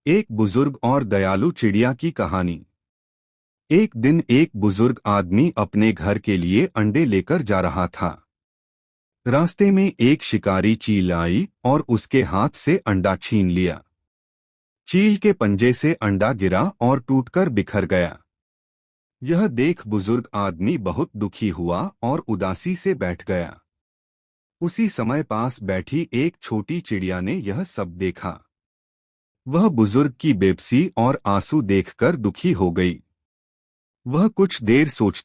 एक बुजुर्ग और दयालु चिड़िया की कहानी। एक दिन एक बुजुर्ग आदमी अपने घर के लिए अंडे लेकर जा रहा था। रास्ते में एक शिकारी चील आई और उसके हाथ से अंडा छीन लिया। चील के पंजे से अंडा गिरा और टूटकर बिखर गया। यह देख बुजुर्ग आदमी बहुत दुखी हुआ और उदासी से बैठ गया। उसी समय पास बैठी एक छोटी चिड़िया ने यह सब देखा। वह बुजुर्ग की बेबसी और आंसू देखकर दुखी हो गई। वह कुछ देर सोच